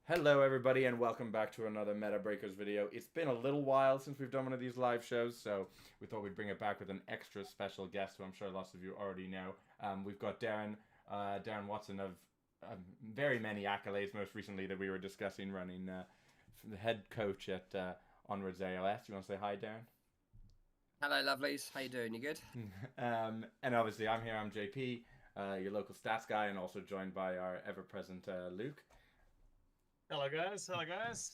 Hello everybody and welcome back to another Metabreakers video. It's been a little while since we've done one of these live shows, so we thought we'd bring it back with an extra special guest who I'm sure lots of you already know. We've got Darren Watson of very many accolades, most recently that we were discussing running the head coach at Onwards AOS. You want to say hi, Darren? Hello, lovelies. How you doing? You good? And obviously I'm here, I'm JP, your local stats guy, and also joined by our ever-present Luke. Hello, guys. Hello, guys.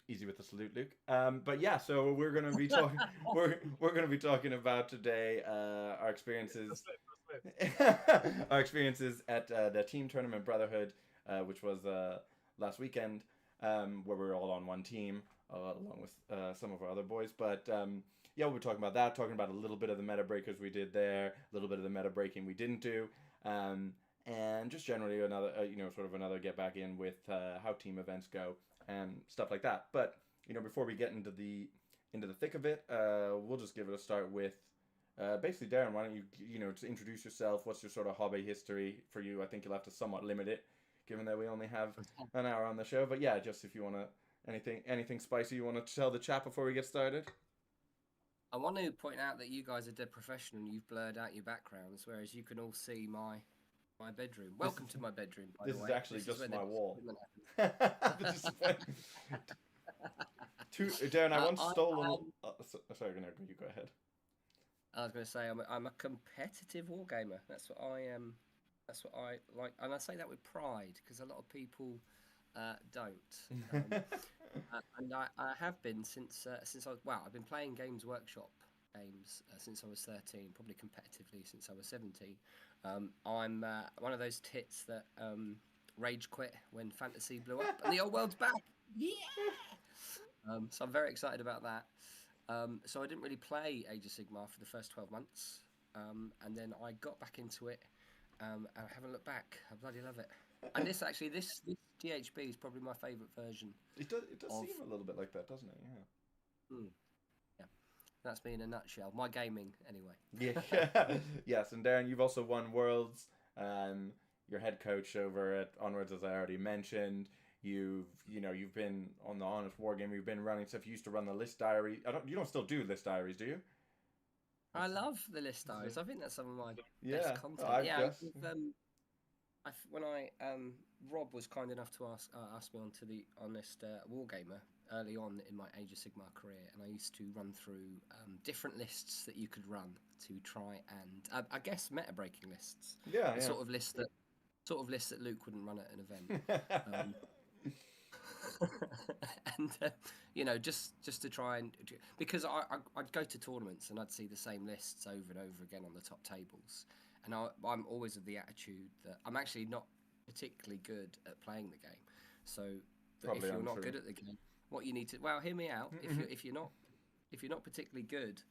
Easy with the salute, Luke. But yeah, so we're gonna be talking. we're gonna be talking about today our experiences, our experiences at the team tournament Brotherhood, which was last weekend, where we were all on one team along with some of our other boys. But yeah, we'll be talking about that, talking about a little bit of the meta breakers we did there, a little bit of the meta breaking we didn't do. And just generally another, sort of another get back in with how team events go and stuff like that. But before we get into the thick of it, we'll just give it a start with basically Darren. Why don't you to introduce yourself? What's your sort of hobby history for you? I think you'll have to somewhat limit it, given that we only have an hour on the show. But yeah, just if you want to anything spicy you want to tell the chat before we get started. I want to point out that you guys are dead professional and you've blurred out your backgrounds, whereas you can all see my bedroom. Welcome to my bedroom, by the way. This is actually just my wall. Darren, I once stole. Sorry, you go ahead. I was going to say I'm a competitive wargamer. That's what I am. That's what I like, and I say that with pride because a lot of people don't. And I have been since I've been playing Games Workshop games since I was 13, probably competitively since I was 17. I'm one of those tits that rage quit when fantasy blew up and the old world's back. Yeah. So I'm very excited about that. So I didn't really play Age of Sigmar for the first 12 months, and then I got back into it, and I haven't looked back. I bloody love it. And this GHB is probably my favourite version. It does seem a little bit like that, doesn't it? Yeah. Yeah. That's me in a nutshell. My gaming, anyway. Yeah. Yes, and Darren, you've also won Worlds. You're head coach over at Onwards, as I already mentioned. You've been on the Honest Wargame. You've been running stuff. You used to run the list diary. You don't still do list diaries, do you? I love the list diaries. I think that's some of my best content. Rob was kind enough to ask me onto the Honest Wargamer early on in my Age of Sigmar career, and I used to run through different lists that you could run to try and I guess meta breaking lists. Yeah, sort of lists that Luke wouldn't run at an event. And just to try and, because I'd go to tournaments and I'd see the same lists over and over again on the top tables, and I'm always of the attitude that I'm actually not particularly good at playing the game. So if you're not good at the game, what you need to hear me out. If you're not particularly good,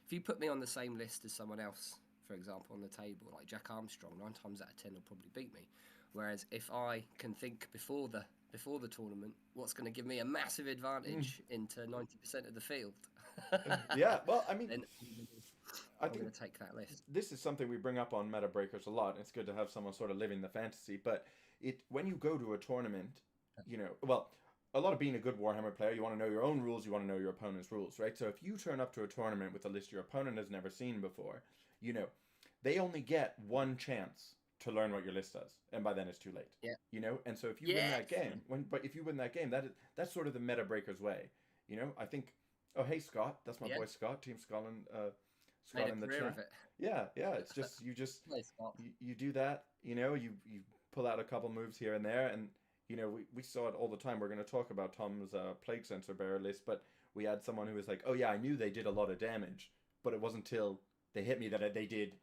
if you put me on the same list as someone else, for example, on the table, like Jack Armstrong, 9 times out of 10 will probably beat me. Whereas if I can think before the tournament, what's going to give me a massive advantage into 90% of the field? Yeah, well, I mean, I'm going to take that list. This is something we bring up on Meta Breakers a lot. It's good to have someone sort of living the fantasy, but when you go to a tournament, a lot of being a good Warhammer player, you want to know your own rules, you want to know your opponent's rules, right? So if you turn up to a tournament with a list your opponent has never seen before, they only get one chance to learn what your list does, and by then it's too late. Yeah. And so if you win that game, if you win that game, that's sort of the Meta Breakers way. I think. Oh, hey Scott, that's my boy Scott, Team Scotland. Scott in the chat. Yeah. It's just you do that. You pull out a couple moves here and there, and we saw it all the time. We're going to talk about Tom's Plague Sensor Bearer list, but we had someone who was like, "Oh yeah, I knew they did a lot of damage, but it wasn't till they hit me that they did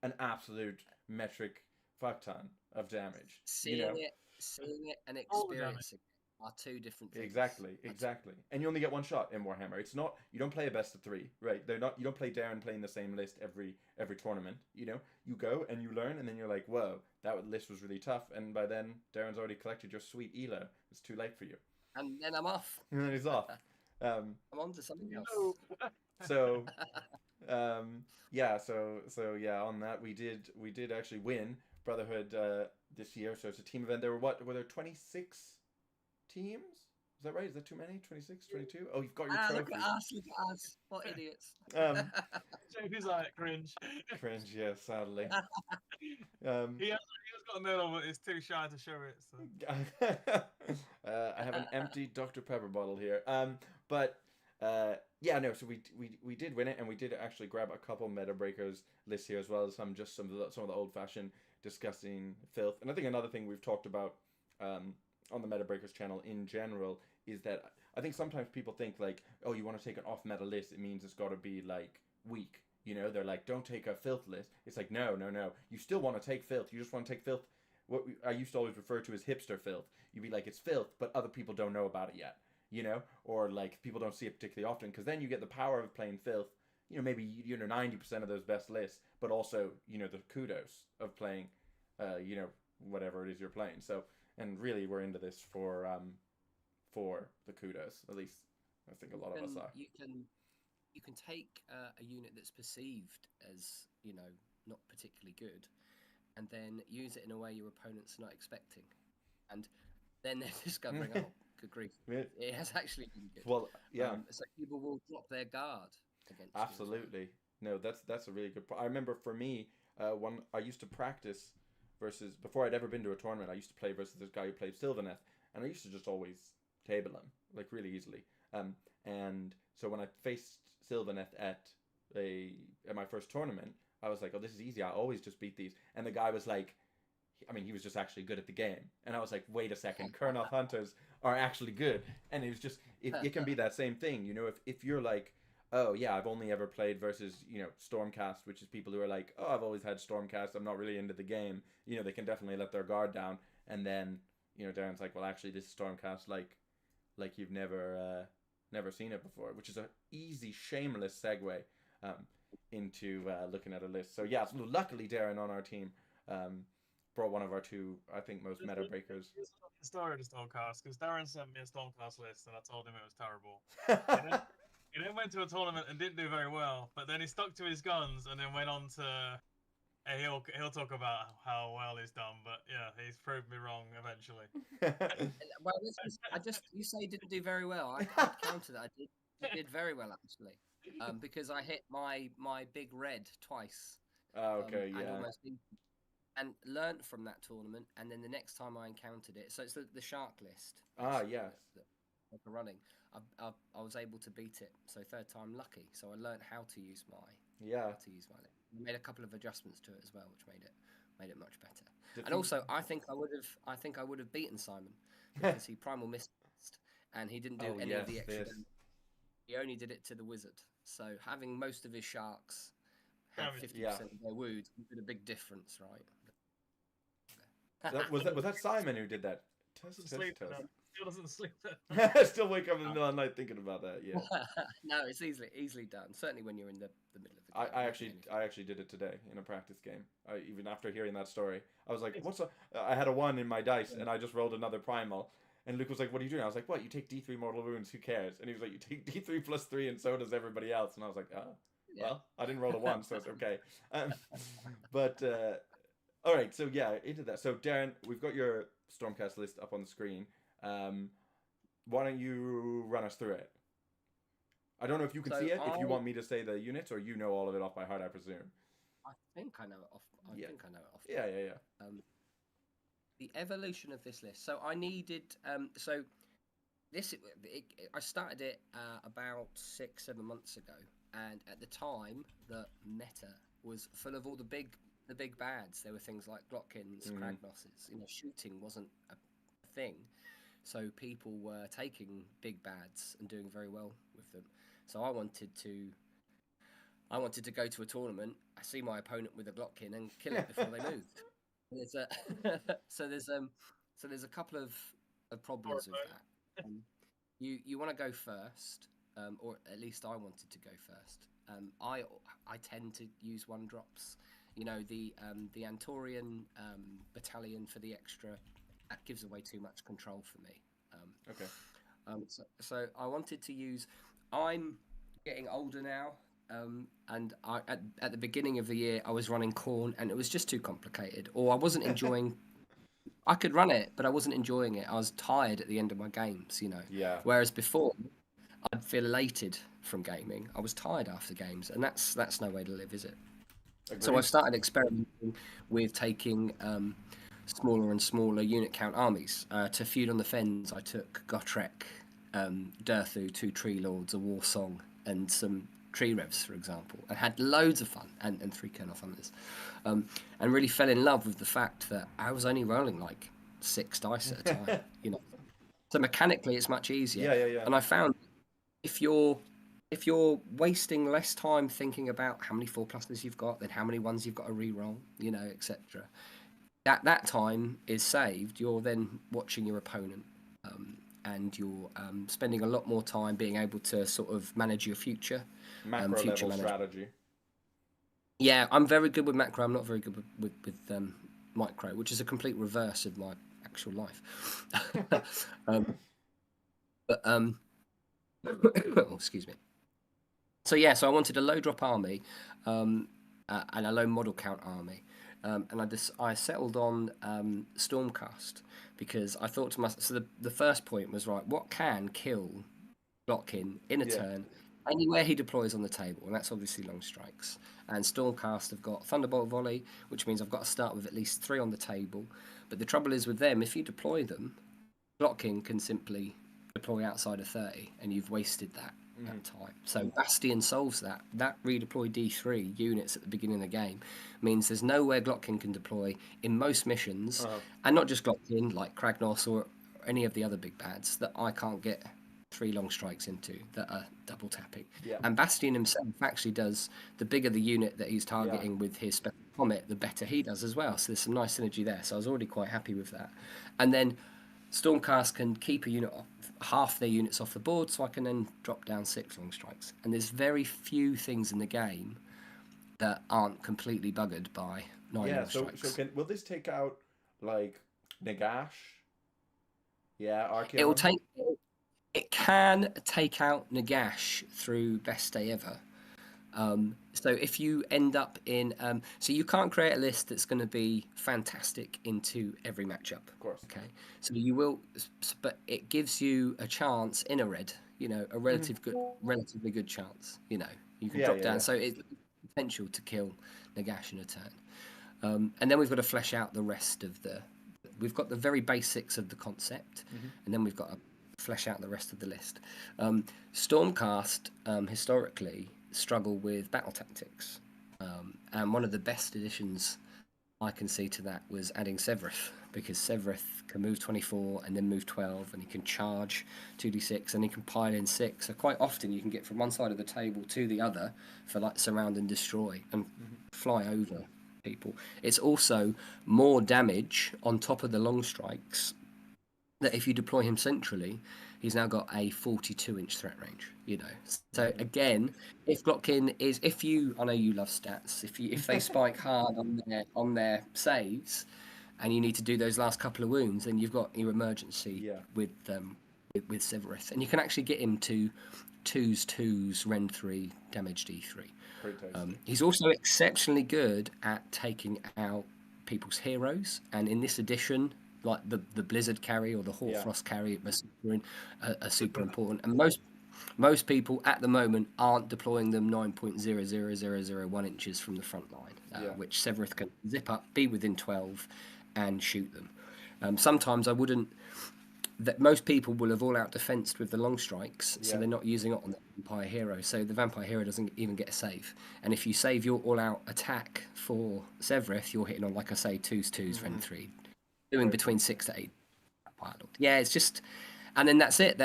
an absolute metric fuck ton of damage." Seeing it, and experiencing it are two different things. Exactly. And you only get one shot in Warhammer. It's not, you don't play a best of 3, right? You don't play Darren playing the same list every tournament. You go and you learn, and then you're like, whoa, that list was really tough, and by then Darren's already collected your sweet Elo. It's too late for you. And then I'm off. And then he's off. I'm on to something else. So on that we did actually win Brotherhood this year. So it's a team event. Were there 26 teams. Is that right? Is that too many? 26, 22? Oh, you've got your Look trophy. look at us. What idiots. JP's like cringe. Cringe, yeah, sadly. He has got a medal, but he's too shy to show it. So. I have an empty Dr. Pepper bottle here. But yeah, no. So we did win it, and we did actually grab a couple Metabreakers lists here as well as some of the old fashioned disgusting filth. And I think another thing we've talked about on the Metabreakers channel in general is that I think sometimes people think like, oh, you want to take an off meta list, it means it's got to be like weak. You know, they're like, don't take a filth list. It's like, no. You still want to take filth. You just want to take filth. What I used to always refer to as hipster filth. You'd be like, it's filth, but other people don't know about it yet. You know, or like people don't see it particularly often, because then you get the power of playing filth. You know, maybe 90% of those best lists, but also the kudos of playing, whatever it is you're playing. So, and really, we're into this for the kudos. At least I think a lot of us are. You can take a unit that's perceived as, not particularly good, and then use it in a way your opponent's not expecting. And then they're discovering, oh, good grief, it has actually been good. Well, yeah. So people will drop their guard against Absolutely. No, that's a really good point. I remember for me, when I used to practice versus, before I'd ever been to a tournament, I used to play versus this guy who played Sylvaneth, and I used to just always table him, like really easily. And so when I faced Sylvaneth at my first tournament, I was like, oh, this is easy. I always just beat these. And the guy was like, he was just actually good at the game. And I was like, wait a second, Kurnoth Hunters are actually good. And it was just, it can be that same thing, if you're like, oh yeah, I've only ever played versus, Stormcast, which is people who are like, oh, I've always had Stormcast, I'm not really into the game. They can definitely let their guard down. And then, Darren's like, well, actually, this is Stormcast like you've never seen it before, which is an easy, shameless segue into looking at a list. So yeah, so luckily Darren on our team brought one of our two, I think, most meta breakers. The story of the Stormcast, because Darren sent me a Stormcast list and I told him it was terrible. He then went to a tournament and didn't do very well, but then he stuck to his guns and then went on to. He'll talk about how well he's done, but yeah, he's proved me wrong eventually. Well, you say he didn't do very well. I counter that. I did very well actually, because I hit my big red twice. Oh, okay, yeah. And learnt from that tournament, and then the next time I encountered it, so it's the shark list. Yes. That running. I was able to beat it, so third time lucky. So I learnt how to use my list. I made a couple of adjustments to it as well, which made it much better. And also, I think I would have beaten Simon because he primal missed, and he didn't do any of the extra. He only did it to the wizard. So having most of his sharks have 50% of their wounds made a big difference, right? Was that Simon who did that? Still doesn't sleep. Still wake up in the middle of the night thinking about that. Yeah. No, it's easily done. Certainly when you're in the middle of the game. I actually did it today in a practice game. Even after hearing that story, I was like, I had a 1 in my dice and I just rolled another primal. And Luke was like, what are you doing? I was like, what? You take D3 mortal wounds. Who cares? And he was like, you take D3 plus 3, and so does everybody else. And I was like, oh, well, I didn't roll a 1, so it's okay. All right, so yeah, into that. So Darren, we've got your Stormcast list up on the screen. Why don't you run us through it? I don't know if you can see it. If you want me to say the units, or you know all of it off by heart, I presume. I think I know it off. I think I know it off. Yeah. The evolution of this list. So I needed. I started it about 6-7 months ago, and at the time, the meta was full of all the big bads. There were things like Glotkins, Kragnoses. Shooting wasn't a thing, so people were taking big bads and doing very well with them. So I wanted to go to a tournament, see my opponent with a Glotkin and kill it before they moved. There's a couple of problems with that. You want to go first, or at least I wanted to go first. I tend to use 1-drops. The Antorian battalion for the extra, that gives away too much control for me. Okay. So I wanted to use. I'm getting older now, and at the beginning of the year I was running Khorne, and it was just too complicated, or I wasn't enjoying I could run it, but I wasn't enjoying it. I was tired at the end of my games, you know. Yeah. Whereas before, I'd feel elated from gaming. I was tired after games, and that's no way to live, is it? So I Agreed. started experimenting with taking smaller and smaller unit count armies. To feud on the Fens, I took Gotrek, Durthu, 2 Tree Lords, a War Song, and some Tree Revs, for example, and had loads of fun, and 3 Kernel Hunters, and really fell in love with the fact that I was only rolling like 6 dice at a time, you know. So mechanically, it's much easier. Yeah. And I found if you're wasting less time thinking about how many 4+s you've got, then how many ones you've got to re-roll, you know, etc. That time is saved. You're then watching your opponent, and you're spending a lot more time being able to sort of manage your future, Macro future level management. strategy. Yeah, I'm very good with macro. I'm not very good with micro, which is a complete reverse of my actual life. But oh, excuse me. So yeah, so I wanted a low drop army, and a low model count army, and I settled on Stormcast because I thought to myself. So the first point was, right, what can kill Blotkin in a Yeah. turn anywhere he deploys on the table, and that's obviously long strikes. And Stormcast have got Thunderbolt Volley, which means I've got to start with at least 3 on the table. But the trouble is with them, if you deploy them, Blotkin can simply deploy outside of 30, and you've wasted that time. So Bastion solves that. That redeploy D3 units at the beginning of the game means there's nowhere Glotkin can deploy in most missions, and not just Glotkin, like Kragnos or any of the other big bads that I can't get 3 long strikes into that are double tapping. Yeah. And Bastion himself actually does, the bigger the unit that he's targeting with his special comet, the better he does as well. So there's some nice synergy there. So I was already quite happy with that. And then Stormcast can keep a unit off, half their units off the board, so I can then drop down 6 long strikes. And there's very few things in the game that aren't completely buggered by 9 long strikes. So will this take out like Nagash? Yeah, Archaon? It can take out Nagash through Best Day Ever. So if you end up in, so you can't create a list that's going to be fantastic into every matchup. Of course. Okay. So you will, but it gives you a chance in a red, you know, a relatively good chance. You know, you can drop down. So it's potential to kill Nagash in a turn. And then we've got to flesh out the rest of we've got the very basics of the concept, and then we've got to flesh out the rest of the list. Stormcast historically struggle with battle tactics, and one of the best additions I can see to that was adding Severith, because Severith can move 24 and then move 12, and he can charge 2d6 and he can pile in 6. So quite often you can get from one side of the table to the other for like surround and destroy and fly over people. It's also more damage on top of the long strikes, that if you deploy him centrally, he's now got a 42-inch threat range, you know. So again, if Glotkin is, I know you love stats, if they spike hard on their saves, and you need to do those last couple of wounds, then you've got your emergency with Severith, and you can actually get him to 2s, Rend 3, damage D3. He's also exceptionally good at taking out people's heroes, and in this edition, like the Blizzard carry or the Hoarfrost carry are super important. And most people at the moment aren't deploying them 9.00001 inches from the front line, which Severith can zip up, be within 12, and shoot them. Sometimes I wouldn't. That most people will have all out defensed with the long strikes, so they're not using it on the vampire hero. So the vampire hero doesn't even get a save. And if you save your all out attack for Severith, you're hitting on, like I say, 2s, Rend 3. Doing between 6 to 8. Yeah, it's just, and then that's it.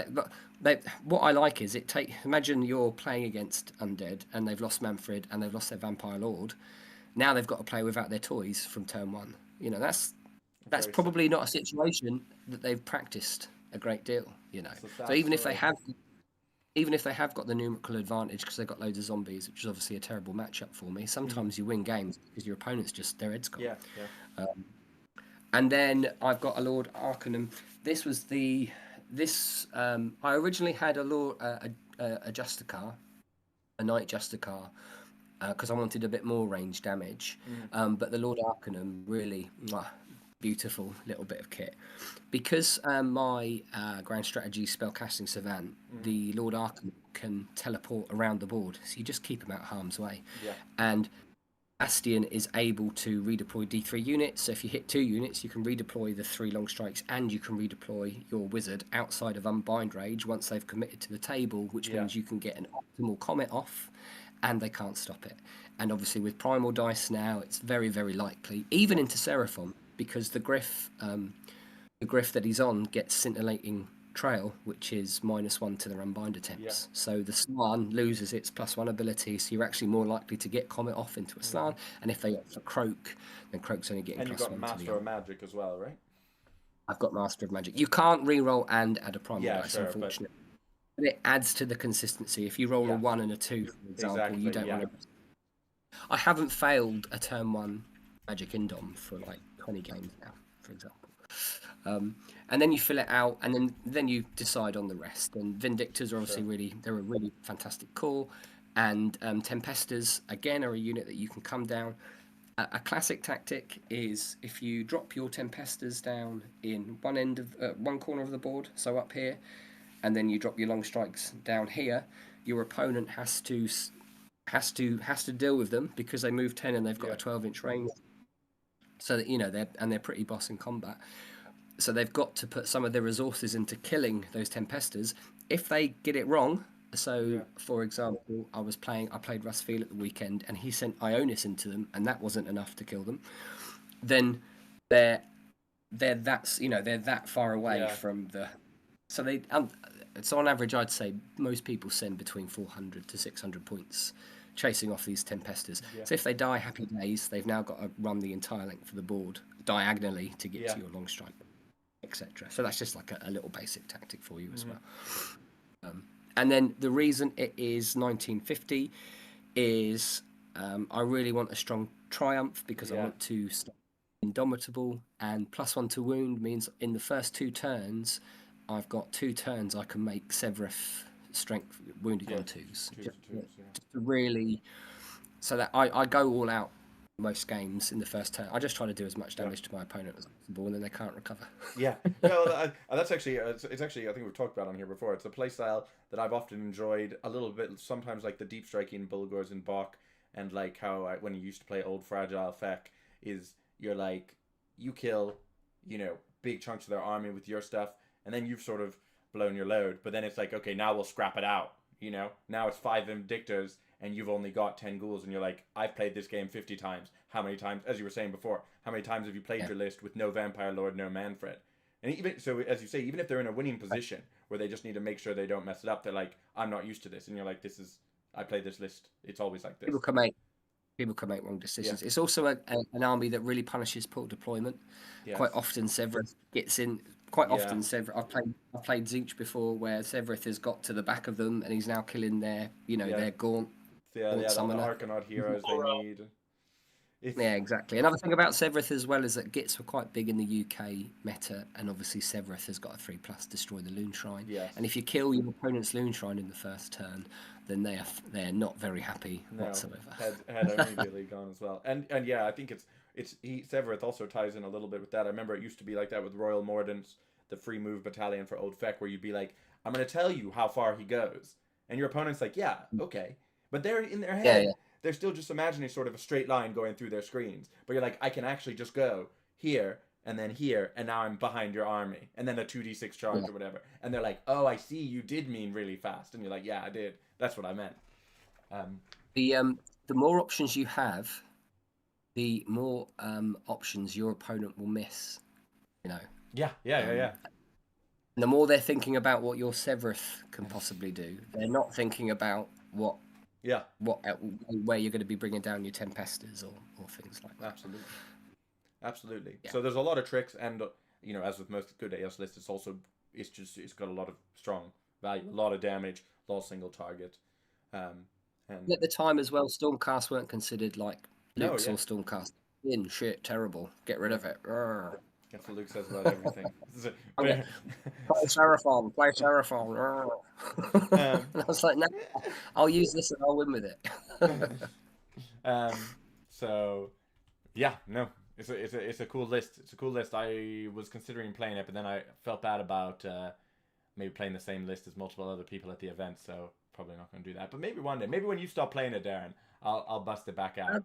What I like is imagine you're playing against undead and they've lost Manfred and they've lost their vampire lord. Now they've got to play without their toys from turn 1. You know, that's probably not a situation that they've practiced a great deal. You know, so even if they have got the numerical advantage because they've got loads of zombies, which is obviously a terrible matchup for me. Sometimes you win games because your opponent's just their head's gone. And then I've got a Lord Arcanum. I originally had a Lord, a Justicar, a Knight Justicar, because I wanted a bit more range damage. But the Lord Arcanum really beautiful little bit of kit. Because my grand strategy spellcasting savant, the Lord Arkham can teleport around the board, so you just keep him out of harm's way. Yeah. And Bastion is able to redeploy D3 units, so if you hit 2 units, you can redeploy the 3 long strikes, and you can redeploy your wizard outside of unbind range once they've committed to the table, which means you can get an optimal comet off, and they can't stop it. And obviously with primal dice now, it's very, very likely, even into Seraphon, because the Griff that he's on gets scintillating trail, which is -1 to their unbind attempts. So the Slan loses its +1 ability, so you're actually more likely to get Comet off into a Slan. And if they opt for Croak, then Croak's only getting +1. And you've got Master of Magic as well, right? I've got Master of Magic. You can't re-roll and add a primal dice, sure, unfortunately. But it adds to the consistency. If you roll a 1 and a 2, for example, you don't want to. I haven't failed a turn 1 Magic Indom for like 20 games now, for example. And then you fill it out, and then you decide on the rest. And Vindictors are obviously they're a really fantastic core, and Tempesters again are a unit that you can come down. A classic tactic is if you drop your Tempesters down in one corner of the board, so up here, and then you drop your long strikes down here. Your opponent has to deal with them because they move 10 and they've got a 12-inch range. So that they're pretty boss in combat. So they've got to put some of their resources into killing those Tempesters. If they get it wrong, for example, I played Russ Field at the weekend, and he sent Ionis into them, and that wasn't enough to kill them. Then they're that far away from the. So they so on average, I'd say most people send between 400 to 600 points chasing off these Tempesters. So if they die, happy days. They've now got to run the entire length of the board diagonally to get to your long strike, etc. So that's just like a little basic tactic for you as well. And then the reason it is 1950 is I really want a strong triumph because I want to stop indomitable, and +1 to wound means in the first 2 turns I've got 2 turns I can make Severeth strength wounded on 2s. Just to really, so that I go all out most games in the first turn. I just try to do as much damage to my opponent as possible, and then they can't recover. That's actually it's actually I think we've talked about on here before. It's a playstyle that I've often enjoyed a little bit. Sometimes like the deep striking Bulgors and Bok, and like how when you used to play old fragile Feck, is you're like you kill big chunks of their army with your stuff, and then you've sort of blown your load. But then it's like, okay, now we'll scrap it out. Now it's 5 Vindictors and you've only got 10 ghouls, and you're like, I've played this game 50 times. How many times, as you were saying before, how many times have you played your list with no Vampire Lord, no Manfred? And even so, as you say, even if they're in a winning position where they just need to make sure they don't mess it up, they're like, I'm not used to this. And you're like, I played this list. It's always like this. People can make wrong decisions. It's also an army that really punishes poor deployment. Quite often Severeth gets in. Quite often Severeth. I've played Zinch before where Severeth has got to the back of them and he's now killing their their gaunt. The Arcanaut heroes they need. Yeah, exactly. Another thing about Severeth as well is that Gits were quite big in the UK meta, and obviously Severeth has got a 3+ destroy the Loon Shrine. Yes. And if you kill your opponent's Loon Shrine in the first turn, then they're not very happy whatsoever. Head immediately gone as well. And I think Severeth also ties in a little bit with that. I remember it used to be like that with Royal Mordants, the free move battalion for Old Feck, where you'd be like, I'm going to tell you how far he goes, and your opponent's like, yeah, okay, but they're in their head. They're still just imagining sort of a straight line going through their screens. But you're like, I can actually just go here and then here, and now I'm behind your army. And then a 2d6 charge or whatever. And they're like, oh, I see, you did mean really fast. And you're like, yeah, I did. That's what I meant. The more options you have, the more options your opponent will miss. Yeah. And the more they're thinking about what your Severeth can possibly do, they're not thinking about where you're going to be bringing down your Tempesters or things like that. Absolutely. Yeah. So there's a lot of tricks, and as with most good AOS lists, it's got a lot of strong value, a lot of damage, a lot of single target. And at the time as well, Stormcast weren't considered like Luke saw Stormcast in shit terrible. Get rid of it. That's what Luke says about everything. Play Seraphon. And I was like, no, I'll use this and I'll win with it. It's a cool list. It's a cool list. I was considering playing it, but then I felt bad about maybe playing the same list as multiple other people at the event. So probably not going to do that. But maybe one day, maybe when you stop playing it, Darren, I'll bust it back out.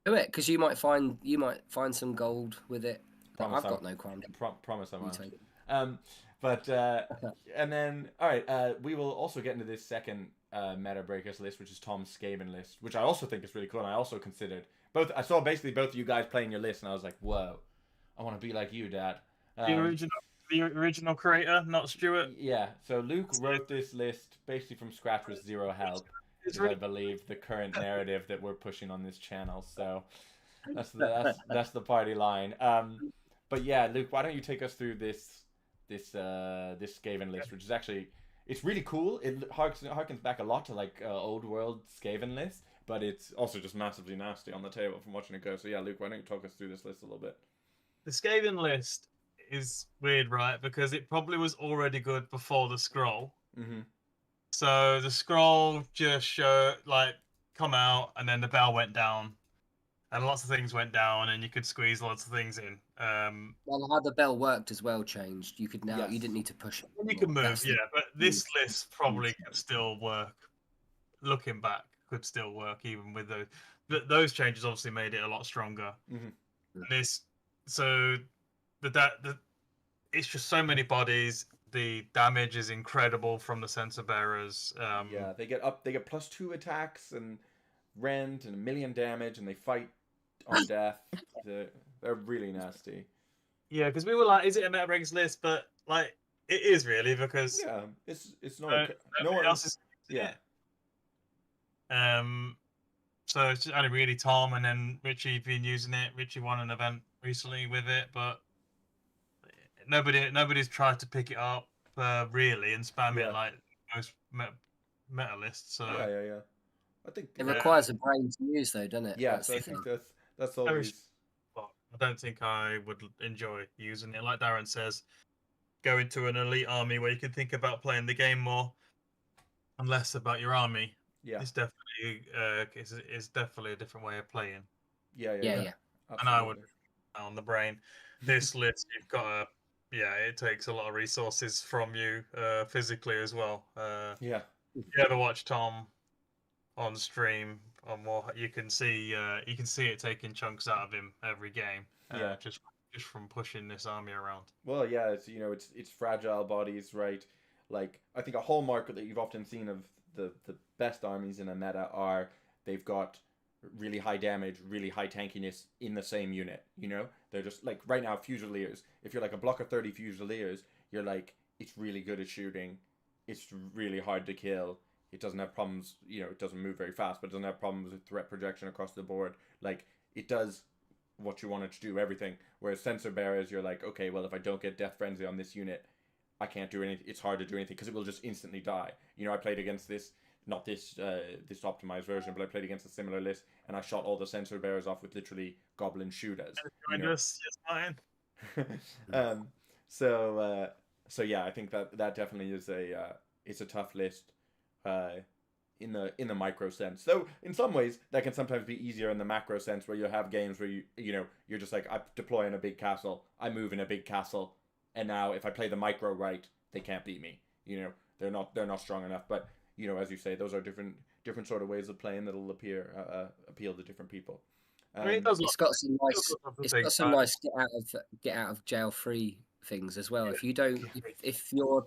Do it, because you might find some gold with it. Promise I've got no crime. Promise I You won't. take it. But and then all right, we will also get into this second Metabreakers list, which is Tom's Skaven list, which I also think is really cool. And I also considered both. I saw basically both of you guys playing your list, and I was like, whoa, I want to be like you, Dad. The original creator, not Stuart. Yeah. So Luke wrote this list basically from scratch with zero help. I believe the current narrative that we're pushing on this channel. So that's the party line. But yeah, Luke, why don't you take us through this Skaven list, which is actually, it's really cool. It harkens back a lot to like old world Skaven list, but it's also just massively nasty on the table from watching it go. So yeah, Luke, why don't you talk us through this list a little bit? The Skaven list is weird, right? Because it probably was already good before the scroll. Mm-hmm. So the scroll just come out, and then the bell went down, and lots of things went down, and you could squeeze lots of things in. Well, how the bell worked as well changed. You could now Yes. you didn't need to push it. You can move, That's yeah. But this list probably could still work. Looking back, could still work even with those. Those changes obviously made it a lot stronger. Mm-hmm. It's just so many bodies. The damage is incredible from the sensor bearers. Yeah, they get +2 attacks and rend and 1 million damage, and they fight on death. They're really nasty. Yeah, because we were like, is it a Metabreakers list? But like, it is really, because yeah, it's not. No one else is. Yeah. So it's only really Tom, and then Richie been using it. Richie won an event recently with it, but nobody's tried to pick it up really and spam it like most meta lists. So yeah. I think it requires a brain to use, though, doesn't it? Yeah, so I think that's always. Well, I don't think I would enjoy using it. Like Darren says, go into an elite army where you can think about playing the game more and less about your army. Yeah, it's definitely it's definitely a different way of playing. Yeah. Absolutely. And I would on the brain. This list, you've got it takes a lot of resources from you physically as well. Yeah. If you ever watch Tom on stream on Warhammer, you can see it taking chunks out of him every game. Just from pushing this army around. Well, yeah, it's fragile bodies, right? Like, I think a hallmark that you've often seen of the best armies in a meta are they've got really high damage, really high tankiness in the same unit. They're just like right now Fusiliers. If you're like a block of 30 Fusiliers, you're like, it's really good at shooting. It's really hard to kill. It doesn't have problems. It doesn't move very fast, but it doesn't have problems with threat projection across the board. Like, it does what you want it to do, everything. Whereas sensor bearers, you're like, okay, well, if I don't get Death Frenzy on this unit, I can't do anything. It's hard to do anything because it will just instantly die. I played against this, not this this optimized version, but I played against a similar list, and I shot all the sensor bearers off with literally goblin shooters. So yeah, I think that definitely is it's a tough list in the micro sense. Though in some ways that can sometimes be easier in the macro sense, where you have games where you're just like, I deploy in a big castle, I move in a big castle, and now if I play the micro right, they can't beat me. They're not strong enough. But as you say, those are different sort of ways of playing that'll appeal to different people. It's got some nice get out of jail free things as well. If you don't, if your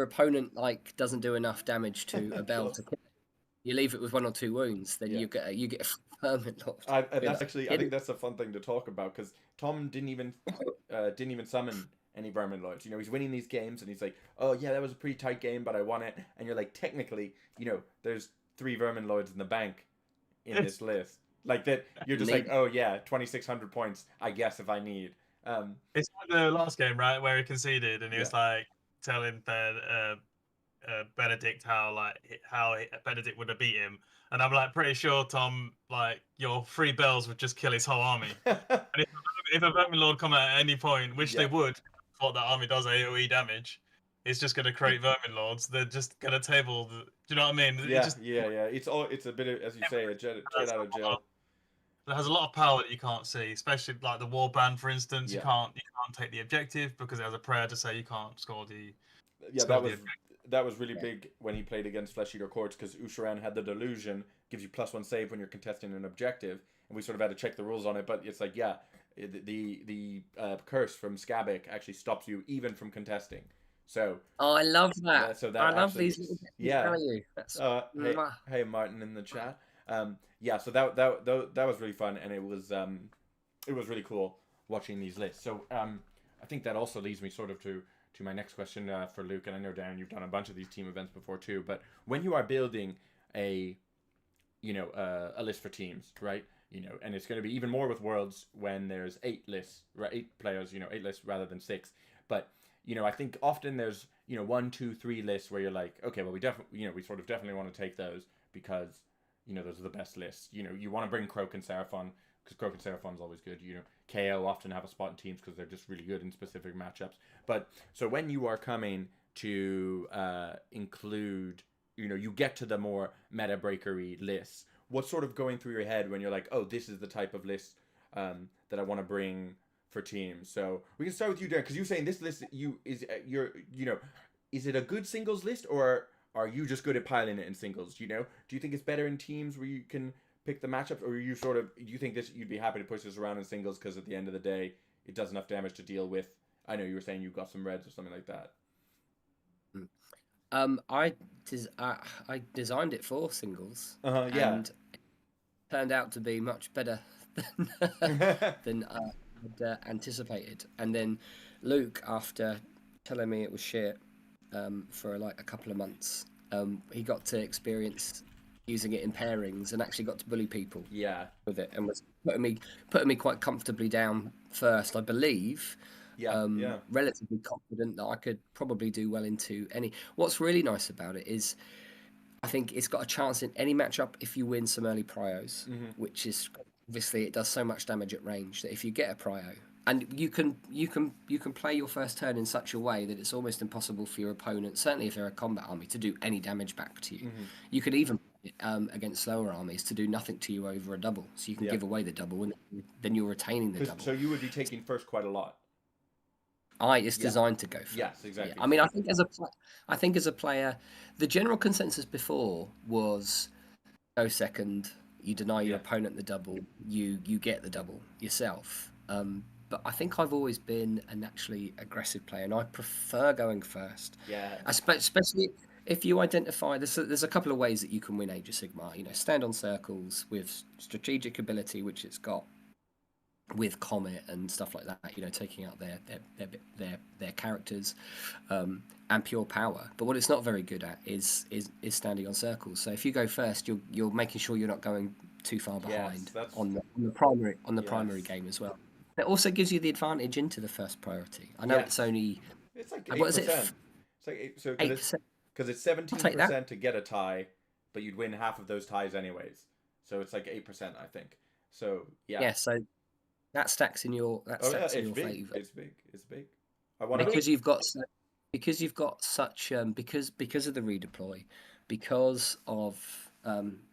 opponent like doesn't do enough damage to a bell to kill it, you leave it with 1 or 2 wounds, then you get a Vermin Lord. I think that's a fun thing to talk about, because Tom didn't even summon any Vermin Lords. He's winning these games, and he's like, oh yeah, that was a pretty tight game, but I won it. And you're like, technically, there's 3 Vermin Lords in the bank in this list. Like that, you're just like, oh yeah, 2,600 points, I guess, if I need. It's like the last game, right, where he conceded, and he was like telling Benedict how Benedict would have beat him, and I'm like pretty sure, Tom, like your 3 bells would just kill his whole army. And if a Vermin Lord come at any point, which they would, thought that army does AoE damage, it's just going to create Vermin Lords. They're just going to table. Do you know what I mean? Yeah. It's a bit of, as you say, a jet out of jail. that has a lot of power that you can't see, especially like the warband, for instance. Yeah. You can't take the objective because it has a prayer to say you can't score the. Yeah, score the that was really big when he played against Flesh Eater Courts, because Usharan had the delusion, gives you +1 save when you're contesting an objective, and we sort of had to check the rules on it. But it's like, yeah, the curse from Skabic actually stops you even from contesting. So Oh, I love that. so that I love actually, these little bits of yeah. value. That's Hey Martin in the chat. Yeah, so that was really fun, and it was really cool watching these lists. So I think that also leads me sort of to my next question for Luke, and I know Darren, you've done a bunch of these team events before too. But when you are building a list for teams, right? And it's going to be even more with Worlds when there's 8 lists, right? 8 players, 8 lists rather than 6. But I think often there's 1, 2, 3 lists where you're like, okay, well we definitely we sort of definitely want to take those because those are the best lists. You want to bring Croak and Seraphon because Croak and Seraphon's always good. KO often have a spot in teams because they're just really good in specific matchups. But so when you are coming to include, you get to the more meta-breakery lists, what's sort of going through your head when you're like, oh, this is the type of list that I want to bring for teams? So we can start with you, Darren, because you're saying this list is it a good singles list, or are you just good at piling it in singles? Do you think it's better in teams where you can pick the matchups, or do you think you'd be happy to push this around in singles because at the end of the day it does enough damage to deal with? I know you were saying you got some reds or something like that. I designed it for singles, yeah, and it turned out to be much better than I had anticipated. And then Luke, after telling me it was shit for like a couple of months, he got to experience using it in pairings and actually got to bully people with it, and was putting me quite comfortably down first, I believe. Relatively confident that I could probably do well into any. What's really nice about it is I think it's got a chance in any matchup if you win some early prios, which is obviously it does so much damage at range that if you get a prio, and you can play your first turn in such a way that it's almost impossible for your opponent, certainly if they're a combat army, to do any damage back to you. You could even against slower armies to do nothing to you over a double, so you can give away the double and then you're retaining the double. So you would be taking first quite a lot. It's designed to go for. Yes, exactly. Yeah. I mean, I think as a player, the general consensus before was go second, you deny your opponent the double, you get the double yourself. But I think I've always been a naturally aggressive player, and I prefer going first. Yeah. Especially if you identify, there's a couple of ways that you can win Age of Sigmar. Stand on circles with strategic ability, which it's got with Comet and stuff like that, taking out their characters, and pure power. But what it's not very good at is standing on circles. So if you go first, you're making sure you're not going too far behind on the primary game as well. It also gives you the advantage into the first priority. I know it's only like 8%. What is it? It's like 8%. Because it's 17% to get a tie, but you'd win half of those ties anyways. So it's like 8%, I think. So yeah. So that stacks in your in your favour. It's big. Because you've got such because of the redeploy, because of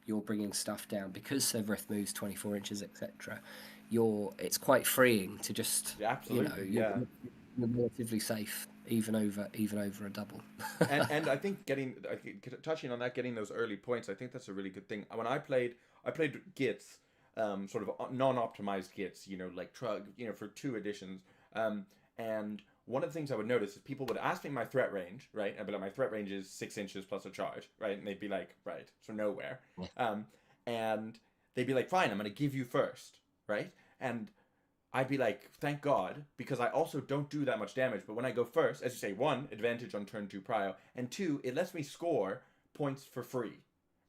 you're bringing stuff down, because Severeth moves 24 inches, etc. It's quite freeing to just you're relatively safe even over a double. and I think touching on that, getting those early points, I think that's a really good thing. When I played Gits. Sort of non-optimized Gits, like Trug, for 2 editions. And one of the things I would notice is people would ask me my threat range, right? I'd be like, my threat range is 6 inches plus a charge, right? And they'd be like, right, so nowhere. And they'd be like, fine, I'm going to give you first, right? And I'd be like, thank God, because I also don't do that much damage. But when I go first, as you say, 1, advantage on turn 2 prio, and 2, it lets me score points for free.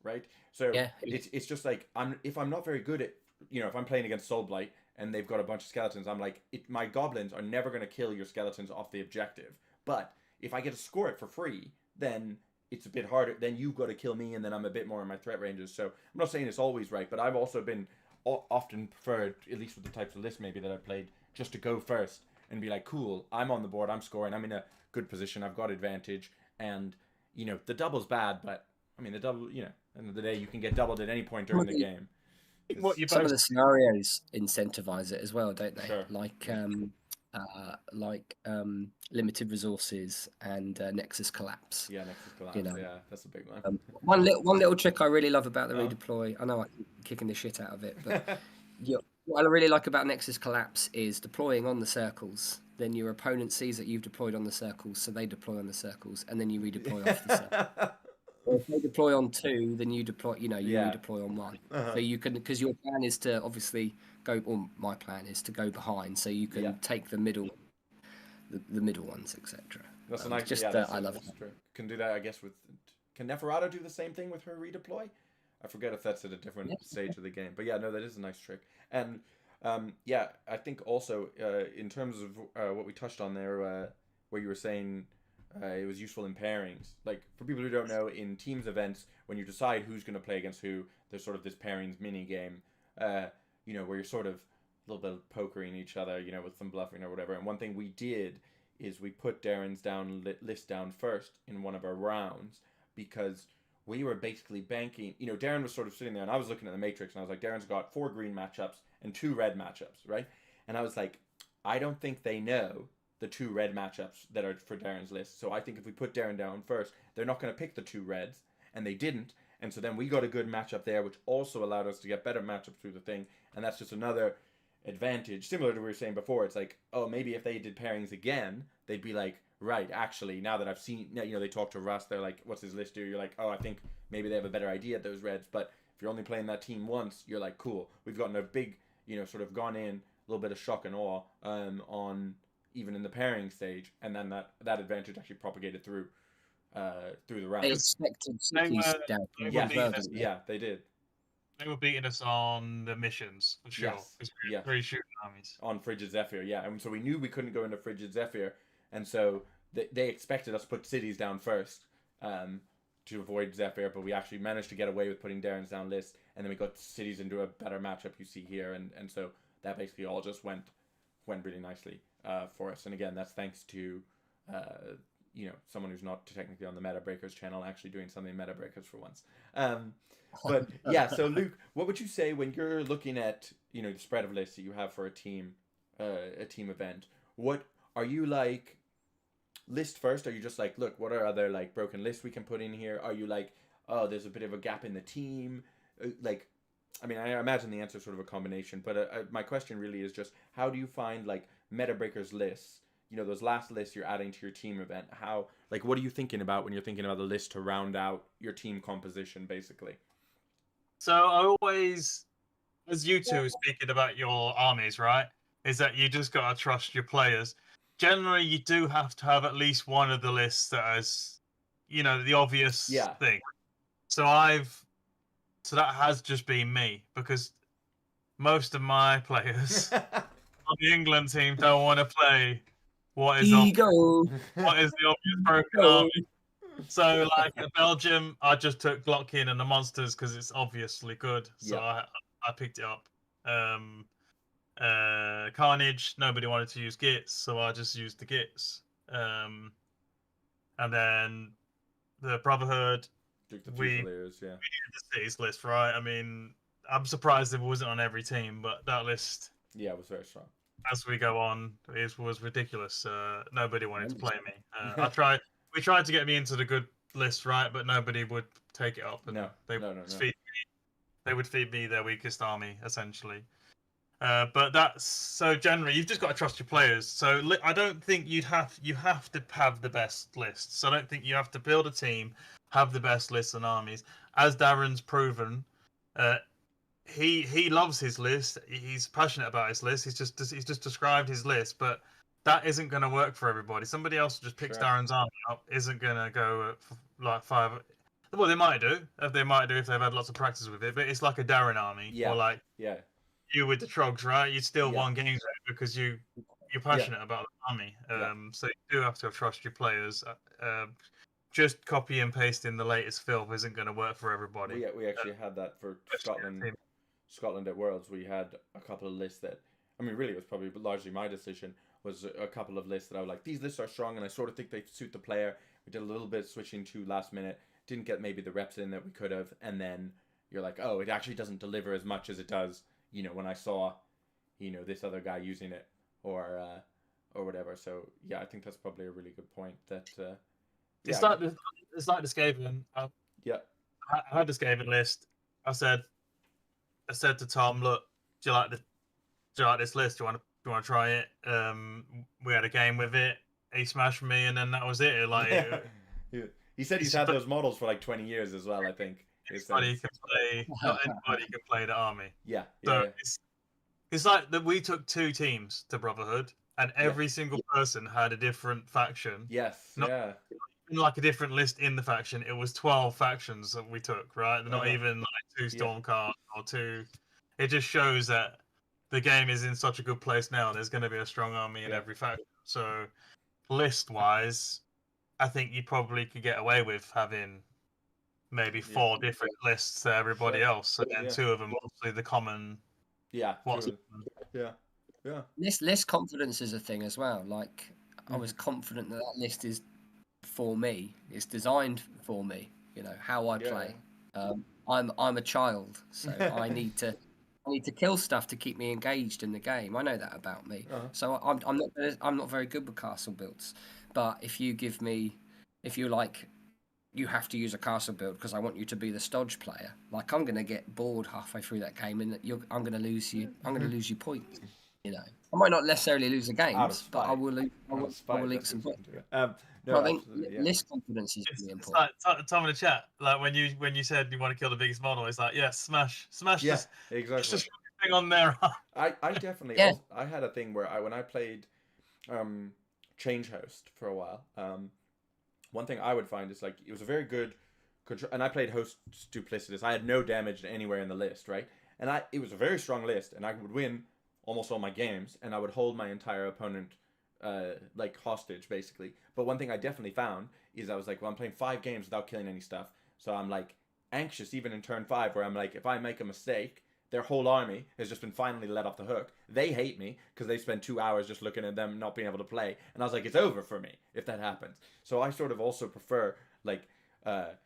Right, so it's just like if I'm not very good at if I'm playing against Soulblight and they've got a bunch of skeletons, I'm like my goblins are never going to kill your skeletons off the objective. But if I get to score it for free, then it's a bit harder. Then you've got to kill me, and then I'm a bit more in my threat ranges. So I'm not saying it's always right, but I've also been often preferred, at least with the types of lists maybe that I played, just to go first and be like, cool, I'm on the board, I'm scoring, I'm in a good position, I've got advantage, and the double's bad, but I mean the double, end of the day, you can get doubled at any point during the game. What you Some of both the scenarios incentivize it as well, don't they? Sure. Like limited resources and Nexus collapse. Yeah, Nexus collapse. You know. Yeah, that's a big one. One little trick I really love about the redeploy. I know I'm kicking the shit out of it, but what I really like about Nexus collapse is deploying on the circles. Then your opponent sees that you've deployed on the circles, so they deploy on the circles, and then you redeploy off the circle. Or if they deploy on 2, then you deploy. You redeploy on 1. So you can, because your plan is to obviously go. Or my plan is to go behind, so you can take the middle, the middle ones, etc. That's a nice. I love it. Can do that, I guess. Can Neferata do the same thing with her redeploy? I forget if that's at a different stage of the game, but yeah, no, that is a nice trick. And I think also in terms of what we touched on there, where you were saying it was useful in pairings. Like for people who don't know, in teams events, when you decide who's going to play against who, there's sort of this pairings mini game, where you're sort of a little bit of pokering each other, with some bluffing or whatever. And one thing we did is we put Darren's list down first in one of our rounds because we were basically banking. Darren was sort of sitting there, and I was looking at the matrix, and I was like, Darren's got 4 green matchups and 2 red matchups, right? And I was like, I don't think they know the 2 red matchups that are for Darren's list. So I think if we put Darren down first, they're not going to pick the 2 reds, and they didn't. And so then we got a good matchup there, which also allowed us to get better matchups through the thing. And that's just another advantage, similar to what we were saying before. It's like, oh, maybe if they did pairings again, they'd be like, right, actually, now that I've seen, they talk to Russ, they're like, what's his list do? You're like, oh, I think maybe they have a better idea at those reds. But if you're only playing that team once, you're like, cool, we've gotten a big, sort of gone in, a little bit of shock and awe on even in the pairing stage, and then that advantage actually propagated through the round. They expected cities down. They did. They were beating us on the missions, for sure. Yes. 3 shooting armies. On Frigid Zephyr, yeah. And so we knew we couldn't go into Frigid Zephyr, and so they expected us to put cities down first to avoid Zephyr, but we actually managed to get away with putting Darren's down list, and then we got cities into a better matchup you see here, and so that basically all just went really nicely for us. And again, that's thanks to someone who's not technically on the Metabreakers channel actually doing something in Metabreakers for once. But yeah, so Luke, what would you say when you're looking at the spread of lists that you have for a team event? What are you like? List first? Are you just like, look, what are other like broken lists we can put in here? Are you like, oh, there's a bit of a gap in the team? I mean, I imagine the answer is sort of a combination, but my question really is just, how do you find like Metabreakers lists? Those last lists you're adding to your team event. What are you thinking about when you're thinking about the list to round out your team composition, basically? So I always, as you two speaking about your armies, right, is that you just got to trust your players. Generally, you do have to have at least one of the lists that is, the obvious thing. So that has just been me, because most of my players on the England team don't want to play what is the obvious broken army. So, like at Belgium, I just took Glockin and the monsters because it's obviously good. So I picked it up. Carnage, nobody wanted to use Gits, so I just used the Gits. And then the Brotherhood, we did the cities list, right? I mean, I'm surprised it wasn't on every team, but that list, it was very strong. As we go on, it was ridiculous. Nobody wanted to play me. We tried to get me into the good list, right? But nobody would take it up. And they would feed me their weakest army, essentially. But that's so generally, you've just got to trust your players. So I don't think you have to have the best lists. I don't think you have to build a team, have the best lists and armies. As Darren's proven, he loves his list. He's passionate about his list. He's just described his list, but that isn't going to work for everybody. Somebody else who just picks Darren's army up isn't going to go like 5. Well, they might do if they've had lots of practice with it. But it's like a Darren army, or like you with the Trogs, right? You still won games because you're passionate about the army. So you do have to trust your players. Just copy and pasting the latest filth isn't going to work for everybody. We actually had that for Scotland at Worlds. We had a couple of lists that, I mean, really it was probably largely my decision, was a couple of lists that I was like, these lists are strong and I sort of think they suit the player. We did a little bit of switching to last minute, didn't get maybe the reps in that we could have, and then you're like, oh, it actually doesn't deliver as much as it does, you know, when I saw, you know, this other guy using it or whatever. So yeah, I think that's probably a really good point. That it's like the Skaven. Yeah. I had the Skaven list. I said to Tom, look, do you like this list? Do you want to try it? We had a game with it. He smashed me, and then that was it. Like, yeah. He said he's had those models for like 20 years as well. I think. Anybody can play. Not anybody can play the army. Yeah. So it's like that. We took 2 teams to Brotherhood, and every single person had a different faction. Yes. Not like a different list in the faction. It was 12 factions that we took. Right. They're not even like 2 Stormcast or 2. It just shows that the game is in such a good place now. There's going to be a strong army in every faction. So list-wise, I think you probably could get away with having maybe 4 different lists to everybody else, and then 2 of them obviously the common. Yeah. List confidence is a thing as well. Like, I was confident that list is for me. It's designed for me. You know how I play. I'm a child, so I need to kill stuff to keep me engaged in the game. I know that about me. So I'm not very good with castle builds. But if you're like, you have to use a castle build because I want you to be the stodge player. Like, I'm gonna get bored halfway through that game, and I'm gonna lose you. I'm gonna lose you points. You know, I might not necessarily lose the games, but I will leak some points. I think list confidence is really important. It's like Tom in the chat, like when you said you want to kill the biggest model, it's like, smash. Yeah, exactly. Just thing on there. I definitely. I had a thing where when I played Change Host for a while, one thing I would find is like it was a very good control, and I played Host Duplicitous. I had no damage anywhere in the list, right? And it was a very strong list, and I would win almost all my games, and I would hold my entire opponent like hostage basically. But one thing I definitely found is I was like, well, I'm playing 5 games without killing any stuff, so I'm like anxious even in turn 5 where I'm like, if I make a mistake, their whole army has just been finally let off the hook. They hate me because they spent 2 hours just looking at them not being able to play, and I was like, it's over for me if that happens. So I sort of also prefer like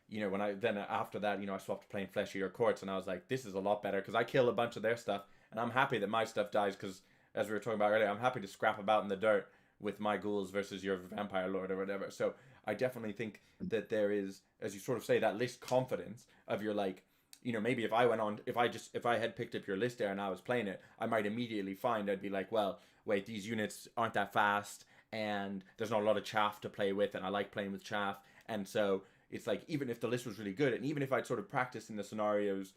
you know, when after that, you know, I swapped to playing Flesh Eater Courts, and I was like, this is a lot better because I kill a bunch of their stuff, and I'm happy that my stuff dies because, as we were talking about earlier, I'm happy to scrap about in the dirt with my ghouls versus your vampire lord or whatever. So I definitely think that there is, as you sort of say, that list confidence of your like, you know, maybe if I had picked up your list there and I was playing it, I might immediately find I'd be like, well, wait, these units aren't that fast and there's not a lot of chaff to play with, and I like playing with chaff. And so it's like, even if the list was really good, and even if I'd sort of practiced in the scenarios,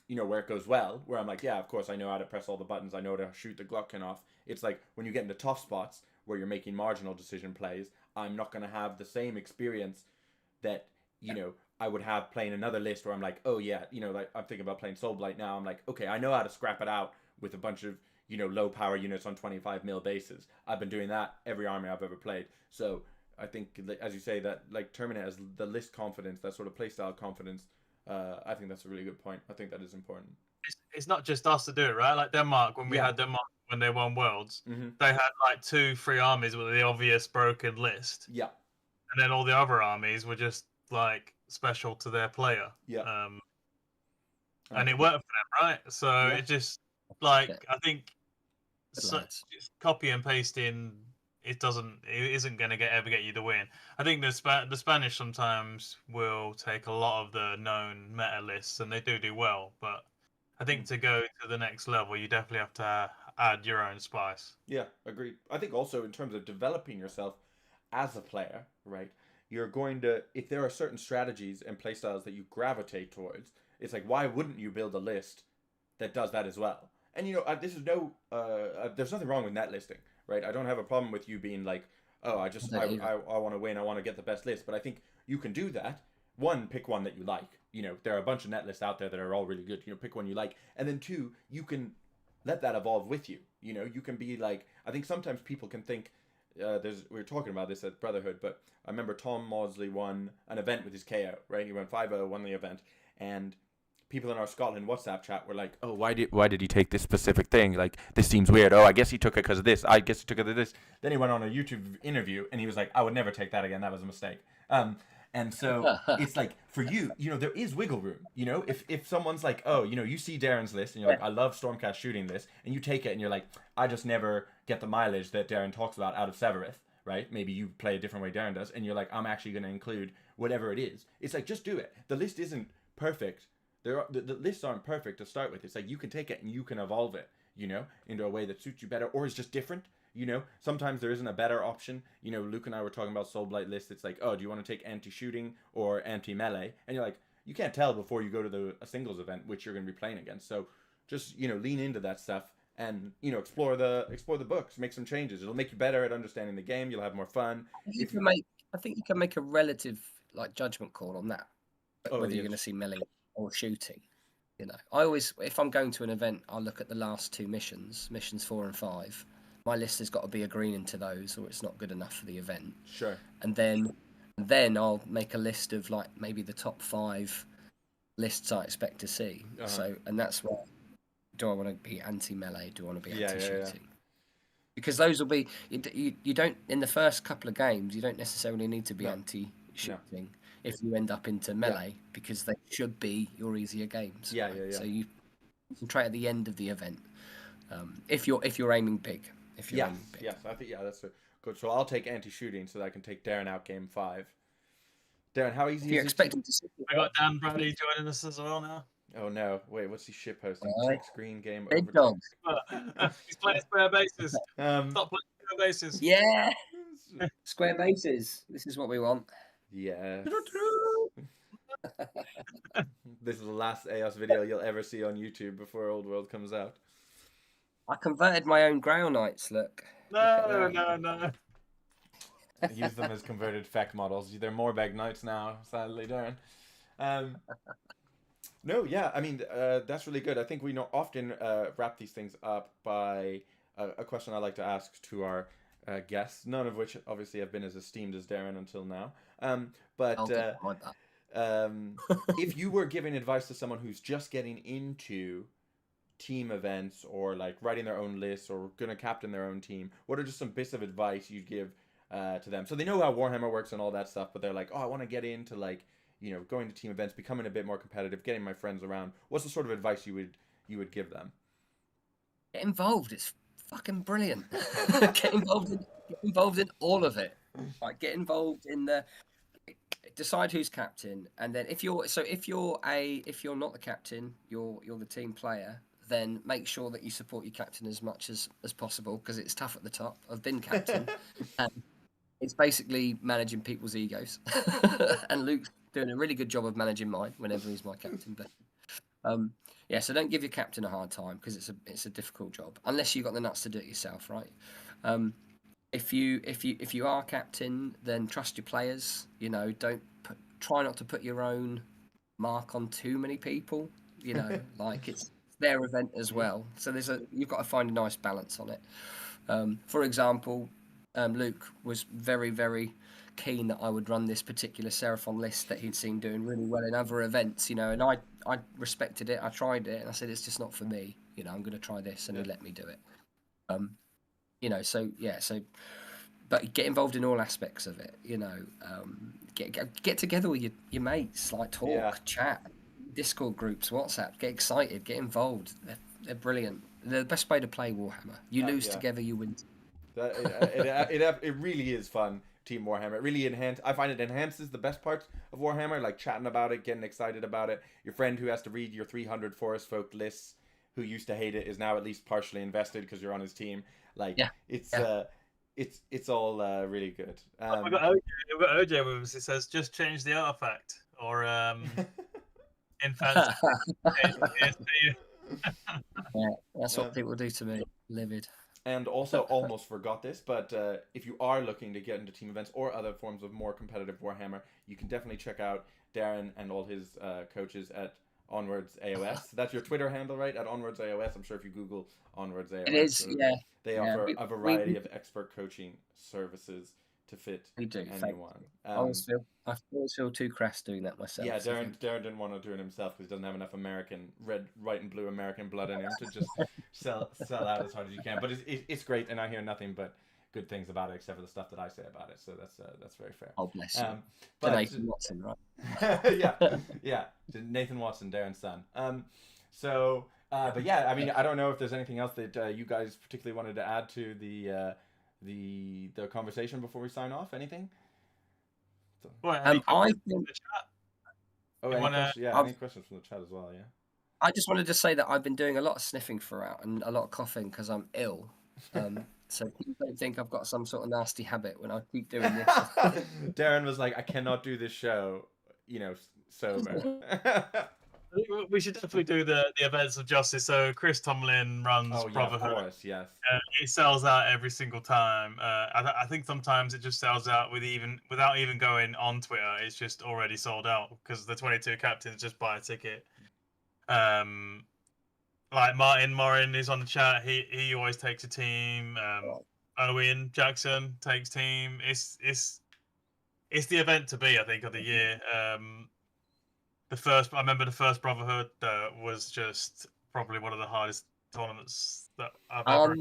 you know, where it goes well, where I'm like, yeah, of course I know how to press all the buttons, I know how to shoot the Gluckin off. It's like when you get into tough spots where you're making marginal decision plays, I'm not going to have the same experience that, you know, I would have playing another list where I'm like, oh yeah, you know, like I'm thinking about playing Soulblight now. I'm like, okay, I know how to scrap it out with a bunch of, you know, low power units on 25 mil bases. I've been doing that every army I've ever played. So I think, as you say, that like Terminator has the list confidence, that sort of playstyle confidence. I think that's a really good point. I think that is important. It's not just us to do it, right? Like Denmark, when we had Denmark when they won Worlds, they had like 2-3 armies with the obvious broken list. Yeah. And then all the other armies were just like special to their player. Yeah. And it worked for them, right? So it just like I think just copy and pasting it isn't going to ever get you the win. I think the Spanish sometimes will take a lot of the known meta lists, and they do well. But I think to go to the next level, you definitely have to add your own spice. Yeah, agreed. I think also in terms of developing yourself as a player, right? You're going to, if there are certain strategies and playstyles that you gravitate towards, it's like, why wouldn't you build a list that does that as well? And you know, there's nothing wrong with net listing, right? I don't have a problem with you being like, oh, I want to win, I want to get the best list. But I think you can do that. One, pick one that you like. You know, there are a bunch of net lists out there that are all really good. You know, pick one you like. And then 2, you can let that evolve with you. You know, you can be like, I think sometimes people can think, we were talking about this at Brotherhood, but I remember Tom Maudsley won an event with his KO, right? He went 5-0, won the event, and people in our Scotland WhatsApp chat were like, oh, why did he take this specific thing? Like, this seems weird. Oh, I guess he took it because of this. I guess he took it because of this. Then he went on a YouTube interview, and he was like, I would never take that again. That was a mistake. And so it's like for you, there is wiggle room. If someone's like, oh, you see Darren's list and you're like, I love Stormcast shooting this, and you take it and you're like, I just never get the mileage that Darren talks about out of Severith, right? Maybe you play a different way Darren does, and you're like, I'm actually going to include whatever it is. It's like, just do it. The list isn't perfect. The lists aren't perfect to start with. It's like you can take it and you can evolve it, into a way that suits you better or is just different. Sometimes there isn't a better option. Luke and I were talking about Soulblight lists. It's like, oh, do you want to take anti-shooting or anti-melee? And you're like, you can't tell before you go to a singles event which you're going to be playing against. So just, lean into that stuff and, explore the books, make some changes. It'll make you better at understanding the game. You'll have more fun. I think you can make a relative judgment call on that, whether you're going to see melee or shooting. I always, if I'm going to an event, I'll look at the last two missions 4 and 5. My list has got to be a green into those, or it's not good enough for the event. Sure. And then I'll make a list of maybe the top 5 lists I expect to see. So, and that's why. Do I want to be anti-melee? Do I want to be anti-shooting? Because those will be you don't, in the first couple of games, you don't necessarily need to be anti-shooting if you end up into melee, because they should be your easier games. So you concentrate at the end of the event, if you're aiming big. Yes, I think that's good. So I'll take anti-shooting so that I can take Darren out game 5. Darren, how easy is it? I got Dan Bradley joining us as well now. Oh no! Wait, what's he ship posting? Trick screen game Big over. He's playing square bases. Stop playing square bases. Yeah, square bases. This is what we want. Yeah. This is the last AOS video you'll ever see on YouTube before Old World comes out. I converted my own Grail Knights. Look. No. Use them as converted FEC models. They're more bag knights now, sadly, Darren. No, yeah, I mean, that's really good. I think we often wrap these things up by a question I like to ask to our guests, none of which obviously have been as esteemed as Darren until now. If you were giving advice to someone who's just getting into team events or like writing their own lists or going to captain their own team, what are just some bits of advice you'd give to them? So they know how Warhammer works and all that stuff, but they're like, oh, I want to get into going to team events, becoming a bit more competitive, getting my friends around. What's the sort of advice you would give them? Get involved. It's fucking brilliant. Get involved in all of it. Like, get involved in decide who's captain, and then if you're not the captain, you're the team player. Then make sure that you support your captain as much as possible, because it's tough at the top. I've been captain, and it's basically managing people's egos. And Luke's doing a really good job of managing mine whenever he's my captain. But so don't give your captain a hard time, because it's a difficult job unless you've got the nuts to do it yourself, right? If you are captain, then trust your players. Try not to put your own mark on too many people. Like it's their event as well. So you've got to find a nice balance on it. For example, Luke was very, very keen that I would run this particular Seraphon list that he'd seen doing really well in other events, and I respected it. I tried it, and I said, it's just not for me. I'm going to try this, and he let me do it. But get involved in all aspects of it. Get together with your mates, like talk, chat, Discord groups, WhatsApp. Get excited, get involved. They're brilliant. They're the best way to play Warhammer. You lose together, you win. It really is fun, Team Warhammer. It really I find it enhances the best parts of Warhammer, like chatting about it, getting excited about it. Your friend who has to read your 300 Forest Folk lists, who used to hate it, is now at least partially invested because you're on his team. It's all really good. We've got OJ with us. It says just change the artifact, or in fantasy. That's what people do to me. Livid. And also, almost forgot this, but if you are looking to get into team events or other forms of more competitive Warhammer, you can definitely check out Darren and all his coaches at Onwards AOS. That's your Twitter handle, right? At Onwards AOS. I'm sure if you Google Onwards AOS, it is. They offer a variety of expert coaching services to fit anyone. I always feel too crass doing that myself. Yeah, Darren didn't want to do it himself because he doesn't have enough red, white, and blue American blood in him to just sell out as hard as you can. But it's great, and I hear nothing but good things about it except for the stuff that I say about it. So that's very fair. Oh, bless you. But Nathan Watson, right? yeah, Nathan Watson, Darren's son. But yeah, I mean, I don't know if there's anything else that you guys particularly wanted to add to the conversation before we sign off. Anything? So. Well, I think. Oh, any questions from the chat as well? Yeah. I just wanted to say that I've been doing a lot of sniffing throughout and a lot of coughing because I'm ill. So please don't think I've got some sort of nasty habit when I keep doing this. Darren was like, I cannot do this show, sober. We should definitely do the events of justice. So Chris Tomlin runs Brotherhood. Of course, yes. It sells out every single time. I think sometimes it just sells out without even going on Twitter. It's just already sold out because the 22 captains just buy a ticket. Like Martin Morin is on the chat. He always takes a team. Owen Jackson takes team. It's the event to be, I think, of the year. I remember the first Brotherhood was just probably one of the hardest tournaments that I've ever.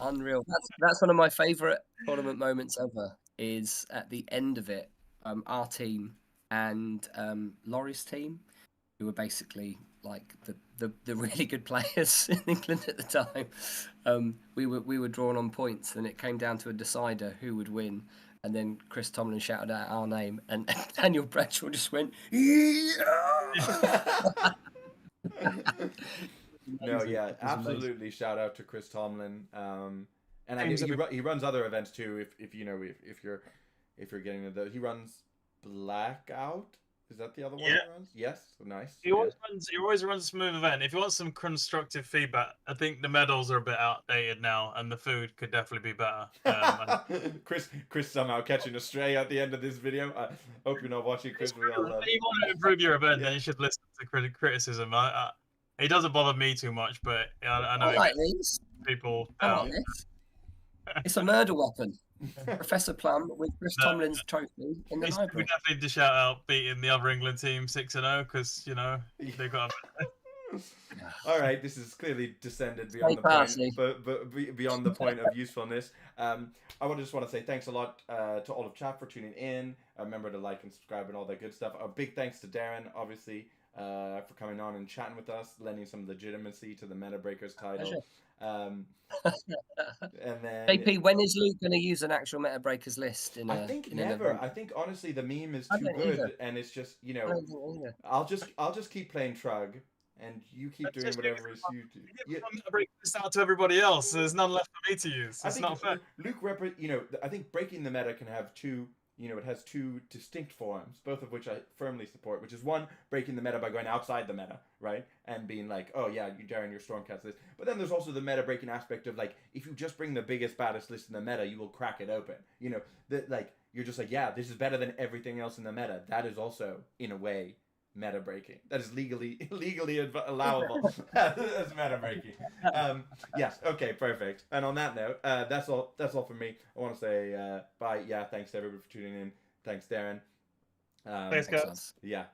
Unreal. That's one of my favourite tournament moments ever. Is at the end of it, our team and Laurie's team, who were basically like the really good players in England at the time. We were drawn on points, and it came down to a decider who would win. And then Chris Tomlin shouted out our name, and Daniel Bradshaw just went, yeah! No, yeah, absolutely. Amazing. Shout out to Chris Tomlin. And I guess he runs other events too. If you're getting into those, he runs Blackout. Is that the other one he runs? Yes, nice. He always runs a smooth event. If you want some constructive feedback, I think the medals are a bit outdated now, and the food could definitely be better. Chris somehow catching a stray at the end of this video. I hope you're not watching, Chris. If you want to improve your event, then you should listen to criticism. It doesn't bother me too much, but I know these people. It's a murder weapon. Professor Plum with Chris Tomlin's trophy in the library. We definitely need to shout out beating the other England team 6-0 because they got. All right, this is clearly descended beyond the point, but beyond the point of usefulness. I just want to say thanks a lot to all of chat for tuning in. Remember to like and subscribe and all that good stuff. A big thanks to Darren, obviously, for coming on and chatting with us, lending some legitimacy to the Metabreakers title. And then JP, when is Luke going to use an actual Metabreakers list? I think never. I think honestly the meme is too good, and it's just I'll just keep playing Trug, and you keep doing whatever it is you do. Yeah, break this out to everybody else. So there's none left for me to use. It's not fair. Luke, I think breaking the meta can have two. It has two distinct forms, both of which I firmly support, which is one, breaking the meta by going outside the meta, right? And being like, oh yeah, Darren, your Stormcast list. But then there's also the meta breaking aspect of like, if you just bring the biggest, baddest list in the meta, you will crack it open. You're just like, yeah, this is better than everything else in the meta. That is also, in a way, meta breaking. That is legally allowable as meta breaking. Yes. Okay. Perfect. And on that note, that's all from me. I want to say bye. Yeah. Thanks to everybody for tuning in. Thanks, Darren. Thanks, guys. Yeah.